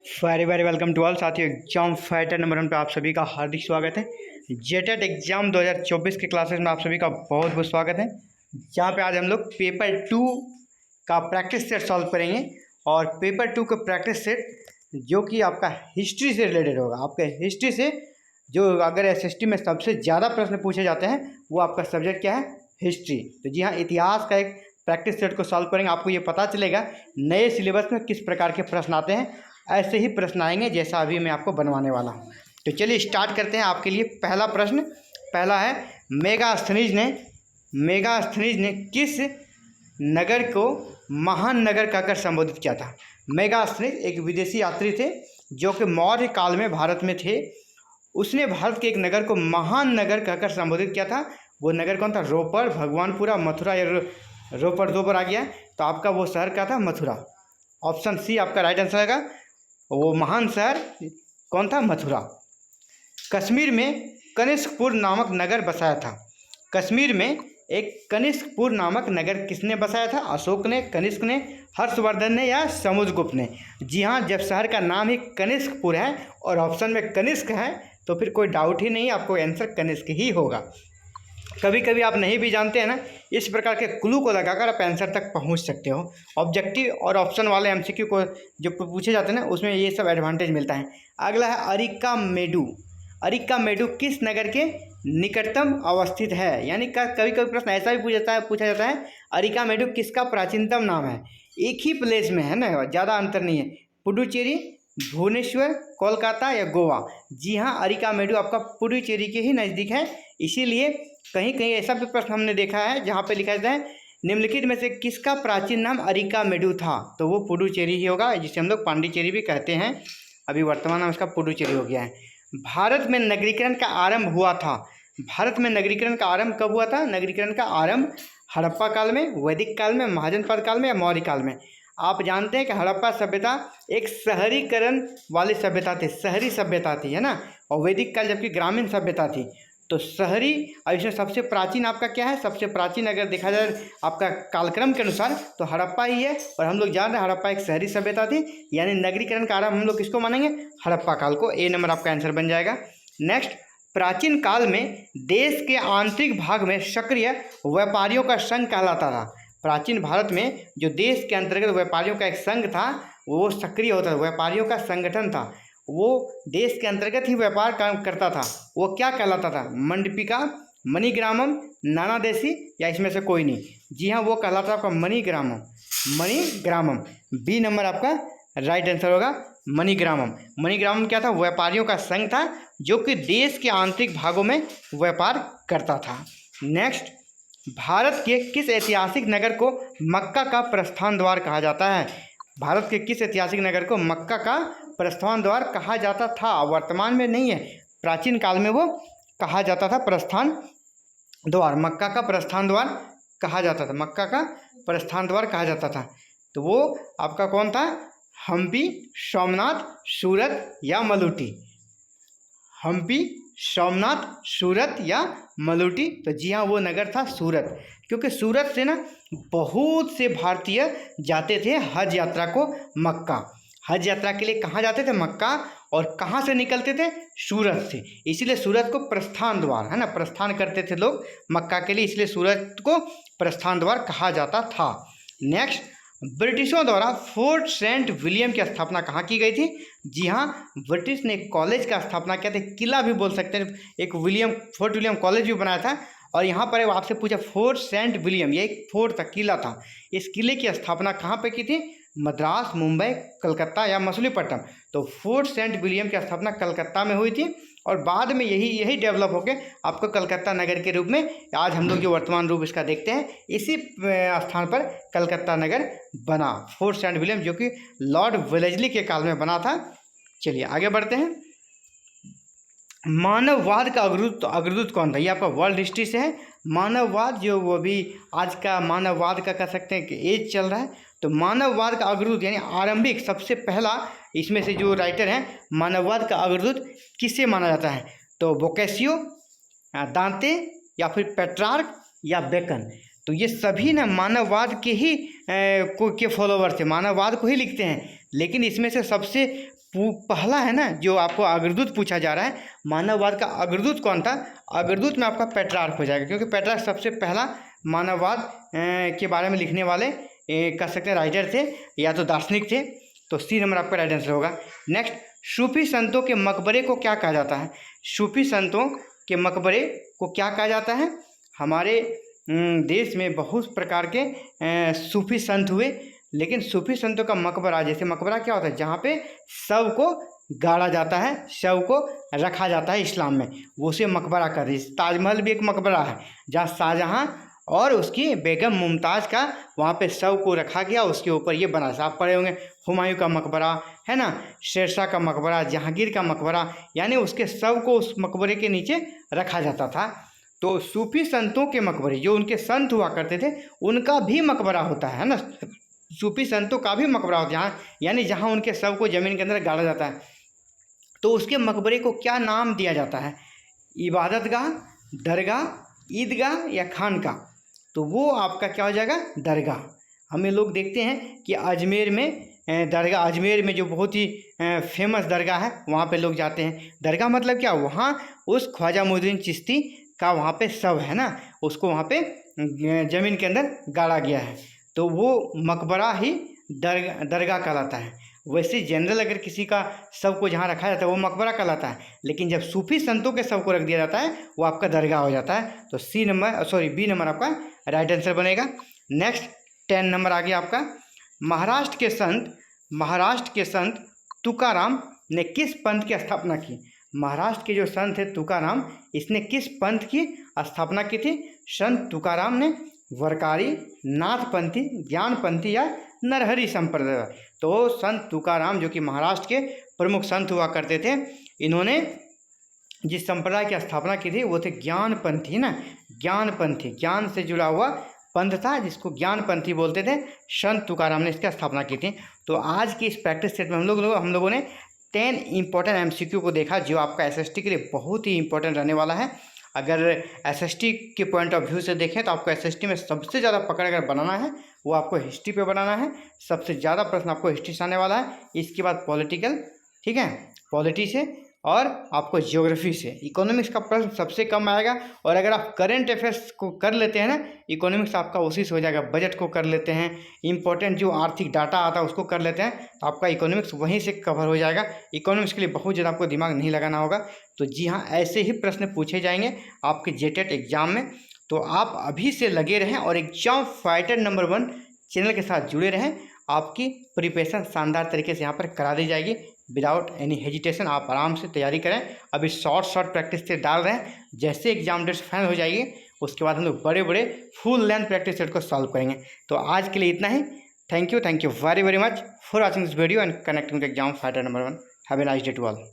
Very very welcome to all साथियों। Exam fighter number 1 पे आप सभी का हार्दिक स्वागत है। जेटेट एग्जाम 2024 के क्लासेस में आप सभी का बहुत बहुत स्वागत है। जहाँ पे आज हम लोग पेपर 2 का प्रैक्टिस सेट सॉल्व करेंगे और पेपर 2 का प्रैक्टिस सेट जो कि आपका हिस्ट्री से रिलेटेड होगा। आपके हिस्ट्री से जो अगर एसएसटी में सबसे ज़्यादा प्रश्न पूछे जाते हैं वो आपका सब्जेक्ट क्या है, हिस्ट्री। तो जी हाँ, इतिहास का एक प्रैक्टिस सेट को सॉल्व करेंगे। आपको ये पता चलेगा नए सिलेबस में किस प्रकार के प्रश्न आते हैं। ऐसे ही प्रश्न आएंगे जैसा अभी मैं आपको बनवाने वाला हूँ। तो चलिए स्टार्ट करते हैं। आपके लिए पहला प्रश्न पहला है, मेगास्थनीज ने किस नगर को महान नगर कहकर संबोधित किया था। मेगास्थनीज एक विदेशी यात्री थे जो कि मौर्य काल में भारत में थे। उसने भारत के एक नगर को महान नगर कहकर संबोधित किया था। वो नगर कौन था? रोपड़, भगवानपुरा, मथुरा या रोपड़ दो बार आ गया। तो आपका वो शहर क्या था? मथुरा। ऑप्शन सी आपका राइट आंसर आएगा। वो महान शहर कौन था? मथुरा। कश्मीर में कनिष्कपुर नामक नगर बसाया था। कश्मीर में एक कनिष्कपुर नामक नगर किसने बसाया था? अशोक ने, कनिष्क ने, हर्षवर्धन ने या समुद्रगुप्त ने? जी हाँ, जब शहर का नाम ही कनिष्कपुर है और ऑप्शन में कनिष्क है तो फिर कोई डाउट ही नहीं, आपको आंसर कनिष्क ही होगा। कभी कभी आप नहीं भी जानते हैं ना, इस प्रकार के क्लू को लगाकर आप आंसर तक पहुंच सकते हो। ऑब्जेक्टिव और ऑप्शन वाले एमसीक्यू को जो पूछे जाते हैं ना, उसमें ये सब एडवांटेज मिलता है। अगला है अरिका मेडू। अरिका मेडू किस नगर के निकटतम अवस्थित है? यानी कभी कभी प्रश्न ऐसा भी पूछा जाता है अरिका मेडू किसका प्राचीनतम नाम है? एक ही प्लेस में है ना, ज़्यादा अंतर नहीं है। पुडुचेरी, भुवनेश्वर, कोलकाता या गोवा? जी हाँ, अरिका मेडू आपका पुडुचेरी के ही नज़दीक है। इसीलिए कहीं कहीं ऐसा भी प्रश्न हमने देखा है जहाँ पे लिखा जाता है निम्नलिखित में से किसका प्राचीन नाम अरिका मेडू था? तो वो पुडुचेरी ही होगा, जिसे हम लोग पांडिचेरी भी कहते हैं। अभी वर्तमान नाम इसका पुडुचेरी हो गया है। भारत में नगरीकरण का आरंभ हुआ था। भारत में नगरीकरण का आरंभ कब हुआ था? नगरीकरण का आरंभ हड़प्पा काल में, वैदिक काल में, महाजनपद काल में या मौर्य काल में? आप जानते हैं कि हड़प्पा सभ्यता एक शहरीकरण वाली सभ्यता थी, शहरी सभ्यता थी, है ना। और वैदिक काल जबकि ग्रामीण सभ्यता थी। तो शहरी, और इसमें सबसे प्राचीन आपका क्या है? सबसे प्राचीन अगर देखा जाए आपका कालक्रम के अनुसार तो हड़प्पा ही है। और हम लोग जान रहे हैं हड़प्पा एक शहरी सभ्यता थी, यानी नगरीकरण का आरंभ हम लोग किसको मानेंगे? हड़प्पा काल को। ए नंबर आपका आंसर बन जाएगा। नेक्स्ट, प्राचीन काल में देश के आंतरिक भाग में सक्रिय व्यापारियों का संघ कहलाता था। प्राचीन भारत में जो देश के अंतर्गत व्यापारियों का एक संघ था वो सक्रिय होता था, व्यापारियों का संगठन था, वो देश के अंतर्गत ही व्यापार काम करता था। वो क्या कहलाता था? मंडपिका, मणिग्रामम, नानादेशी या इसमें से कोई नहीं? जी हाँ, वो कहलाता था आपका मणिग्रामम। मणिग्रामम बी नंबर आपका राइट आंसर होगा। मणिग्रामम। मणिग्रामम क्या था? व्यापारियों का संघ था जो कि देश के आंतरिक भागों में व्यापार करता था। नेक्स्ट, भारत के किस ऐतिहासिक नगर को मक्का का प्रस्थान द्वार कहा जाता है? भारत के किस ऐतिहासिक नगर को मक्का का प्रस्थान द्वार कहा जाता था? वर्तमान में नहीं है, प्राचीन काल में वो कहा जाता था प्रस्थान द्वार। मक्का का प्रस्थान द्वार कहा जाता था, मक्का का प्रस्थान द्वार कहा जाता था। तो वो आपका कौन था? हम्पी, सोमनाथ, सूरत या मलूटी? हम्पी, सोमनाथ, सूरत या मलूटी? तो जी हाँ, वो नगर था सूरत, क्योंकि सूरत से ना बहुत से भारतीय जाते थे हज यात्रा को मक्का। हज यात्रा के लिए कहाँ जाते थे? मक्का। और कहाँ से निकलते थे? सूरत से। इसीलिए सूरत को प्रस्थान द्वार, है ना, प्रस्थान करते थे लोग मक्का के लिए, इसलिए सूरत को प्रस्थान द्वार कहा जाता था। नेक्स्ट, ब्रिटिशों द्वारा फोर्ट सेंट विलियम की स्थापना कहाँ की गई थी? जी हाँ, ब्रिटिश ने कॉलेज का स्थापना किया था, किला भी बोल सकते हैं, एक फोर्ट विलियम कॉलेज भी बनाया था। और यहाँ पर आपसे पूछा फोर्ट सेंट विलियम, ये एक फोर्ट था, किला था। इस किले की स्थापना कहाँ पे की थी? मद्रास, मुंबई, कलकत्ता या मछलीपट्टनम? तो फोर्ट सेंट विलियम की स्थापना कलकत्ता में हुई थी और बाद में यही डेवलप होकर आपको कलकत्ता नगर के रूप में आज हम लोग जो वर्तमान रूप इसका देखते हैं, इसी स्थान पर कलकत्ता नगर बना, फोर्ट सेंट विलियम, जो कि लॉर्ड वेलेस्ली के काल में बना था। चलिए आगे बढ़ते हैं। मानववाद का अग्रदूत कौन था? ये आपका वर्ल्ड हिस्ट्री से है। मानववाद जो वो भी आज का मानववाद का कह सकते हैं कि एज चल रहा है, तो मानववाद का अग्रदूत यानी आरंभिक सबसे पहला इसमें से जो राइटर हैं मानववाद का अग्रदूत किसे माना जाता है? तो बोकेसियो, दांते या फिर पेट्रार्क या बेकन? तो ये सभी ना मानववाद के ही के फॉलोवर थे, मानववाद को ही लिखते हैं। लेकिन इसमें से सबसे पहला है ना जो आपको अग्रदूत पूछा जा रहा है, मानववाद का अग्रदूत कौन था? अग्रदूत में आपका पेट्रार्क हो जाएगा, क्योंकि पेट्रार्क सबसे पहला मानववाद के बारे में लिखने वाले कह सकते हैं राइटर थे या तो दार्शनिक थे। तो सी नंबर आपका राइट आंसर होगा। नेक्स्ट, सूफी संतों के मकबरे को क्या कहा जाता है? सूफी संतों के मकबरे को क्या कहा जाता है? हमारे देश में बहुत प्रकार के सूफी संत हुए, लेकिन सूफी संतों का मकबरा, जैसे मकबरा क्या होता है? जहाँ पे शव को गाड़ा जाता है, शव को रखा जाता है इस्लाम में, वो उसे मकबरा कर रही। ताजमहल भी एक मकबरा है जहाँ शाहजहाँ और उसकी बेगम मुमताज़ का वहाँ पे शव को रखा गया, उसके ऊपर ये बना। आप पढ़े होंगे हुमायूं का मकबरा है ना, शेरशाह का मकबरा, जहांगीर का मकबरा, यानी उसके शव को उस मकबरे के नीचे रखा जाता था। तो सूफी संतों के मकबरे, जो उनके संत हुआ करते थे, उनका भी मकबरा होता है ना, सूफी संतों का भी मकबरा होता है, यानी जहाँ उनके शव को ज़मीन के अंदर गाड़ा जाता है। तो उसके मकबरे को क्या नाम दिया जाता है? इबादतगाह, दरगाह, ईदगाह या खानका? तो वो आपका क्या हो जाएगा? दरगाह। हमें लोग देखते हैं कि अजमेर में दरगाह, अजमेर में जो बहुत ही फेमस दरगाह है, वहाँ पे लोग जाते हैं। दरगाह मतलब क्या? वहाँ उस ख्वाजा मोइनुद्दीन चिश्ती का वहाँ पे शव है ना, उसको वहाँ पे ज़मीन के अंदर गाड़ा गया है, तो वो मकबरा ही दरगाह कहलाता है। वैसे जनरल अगर किसी का शव को जहाँ रखा जाता है वो मकबरा कहलाता है, लेकिन जब सूफी संतों के शव को रख दिया जाता है वो आपका दरगाह हो जाता है। तो बी नंबर आपका राइट आंसर बनेगा। नेक्स्ट 10 नंबर आ गया आपका। महाराष्ट्र के संत तुकाराम ने किस पंथ की स्थापना की? महाराष्ट्र के जो संत है तुकाराम, इसने किस पंथ की स्थापना की थी? संत तुकाराम ने वरकारी, नाथपंथी, ज्ञानपंथी या नरहरि संप्रदाय। तो संत तुकाराम जो कि महाराष्ट्र के प्रमुख संत हुआ करते थे, इन्होंने जिस संप्रदाय की स्थापना की थी वो थे ज्ञानपंथी ना, ज्ञानपंथी, ज्ञान से जुड़ा हुआ पंथ था जिसको ज्ञानपंथी बोलते थे। संत तुकाराम ने इसकी स्थापना की थी। तो आज की इस प्रैक्टिस सेट में हम लोगों ने 10 इंपॉर्टेंट एमसीक्यू को देखा, जो आपका एसएसटी के लिए बहुत ही इंपॉर्टेंट रहने वाला है। अगर एसएसटी के पॉइंट ऑफ व्यू से देखें तो आपको एसएसटी में सबसे ज़्यादा पकड़ अगर बनाना है वो आपको हिस्ट्री पे बनाना है। सबसे ज़्यादा प्रश्न आपको हिस्ट्री से आने वाला है, इसके बाद पॉलिटिकल, ठीक है, पॉलिटी से, और आपको ज्योग्राफी से। इकोनॉमिक्स का प्रश्न सबसे कम आएगा, और अगर आप करंट अफेयर्स को कर लेते हैं ना, इकोनॉमिक्स आपका उसी से हो जाएगा। बजट को कर लेते हैं, इंपॉर्टेंट जो आर्थिक डाटा आता है उसको कर लेते हैं, तो आपका इकोनॉमिक्स वहीं से कवर हो जाएगा। इकोनॉमिक्स के लिए बहुत ज़्यादा आपको दिमाग नहीं लगाना होगा। तो जी हाँ, ऐसे ही प्रश्न पूछे जाएंगे आपके जेटेट एग्जाम में। तो आप अभी से लगे रहें और एग्जाम फाइटर नंबर 1 चैनल के साथ जुड़े रहें। आपकी प्रिपरेशन शानदार तरीके से यहाँ पर करा दी जाएगी विदाउट एनी हेजिटेशन। आप आराम से तैयारी करें। अभी शॉर्ट प्रैक्टिस सेट डाल रहे हैं, जैसे एग्जाम डेट्स फाइनल हो जाएगी उसके बाद हम लोग बड़े बड़े फुल लेंथ प्रैक्टिस सेट को सॉल्व करेंगे। तो आज के लिए इतना ही। Thank you very very much for watching this video and connecting with exam fighter number 1। Have a nice day to all.